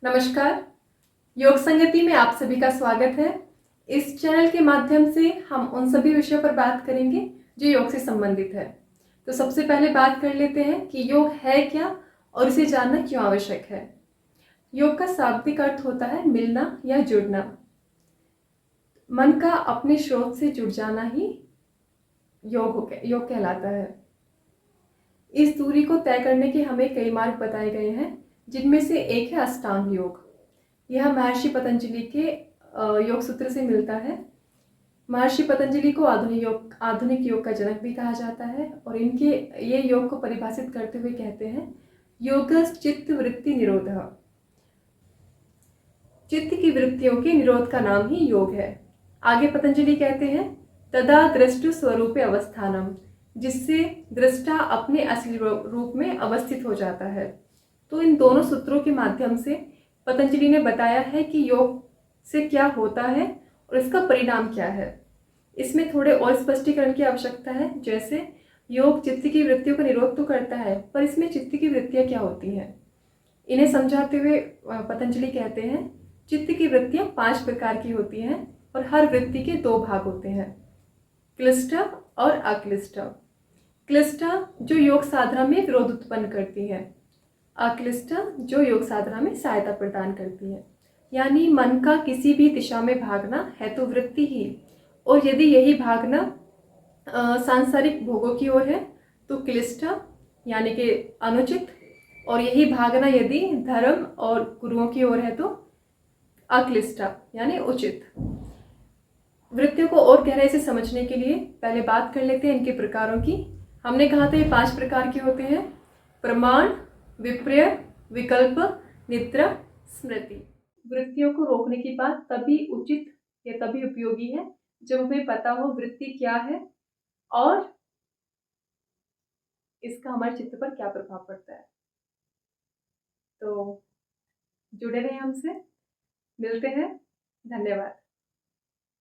नमस्कार। योग संगति में आप सभी का स्वागत है। इस चैनल के माध्यम से हम उन सभी विषयों पर बात करेंगे जो योग से संबंधित है। तो सबसे पहले बात कर लेते हैं कि योग है क्या और इसे जानना क्यों आवश्यक है। योग का शाब्दिक अर्थ होता है मिलना या जुड़ना। मन का अपने स्रोत से जुड़ जाना ही योग कहलाता है। इस दूरी को तय करने के हमें कई मार्ग बताए गए हैं, जिनमें से एक है अष्टांग योग। यह महर्षि पतंजलि के योग सूत्र से मिलता है। महर्षि पतंजलि को आधुनिक योग का जनक भी कहा जाता है और इनके ये योग को परिभाषित करते हुए कहते हैं योगस् चित्त वृत्ति निरोधः। चित्त की वृत्तियों के निरोध का नाम ही योग है। आगे पतंजलि कहते हैं तदा दृष्टु स्वरूपे अवस्थानम, जिससे दृष्टा अपने असली रूप में अवस्थित हो जाता है। तो इन दोनों सूत्रों के माध्यम से पतंजलि ने बताया है कि योग से क्या होता है और इसका परिणाम क्या है। इसमें थोड़े और स्पष्टीकरण की आवश्यकता है। जैसे योग चित्त की वृत्तियों का निरोध तो करता है, पर इसमें चित्त की वृत्तियां क्या होती हैं, इन्हें समझाते हुए पतंजलि कहते हैं चित्त की वृत्तियां 5 प्रकार की होती हैं और हर वृत्ति के 2 भाग होते हैं, क्लिष्ट और अक्लिष्ट। क्लिष्ट जो योग साधना में विरोध उत्पन्न करती है, अक्लिष्ट जो योग साधना में सहायता प्रदान करती है। यानी मन का किसी भी दिशा में भागना है तो वृत्ति ही, और यदि यही भागना सांसारिक भोगों की ओर है तो क्लिष्ट यानी कि अनुचित, और यही भागना यदि धर्म और गुरुओं की ओर है तो अक्लिष्ट यानी उचित। वृत्तियों को और गहराई से समझने के लिए पहले बात कर लेते हैं इनके प्रकारों की। हमने कहा था ये 5 प्रकार के होते हैं, प्रमाण, विपर्य, विकल्प, निद्रा, स्मृति। वृत्तियों को रोकने की बात तभी उचित या तभी उपयोगी है जब हमें पता हो वृत्ति क्या है और इसका हमारे चित्त पर क्या प्रभाव पड़ता है। तो जुड़े रहें हमसे, मिलते हैं, धन्यवाद।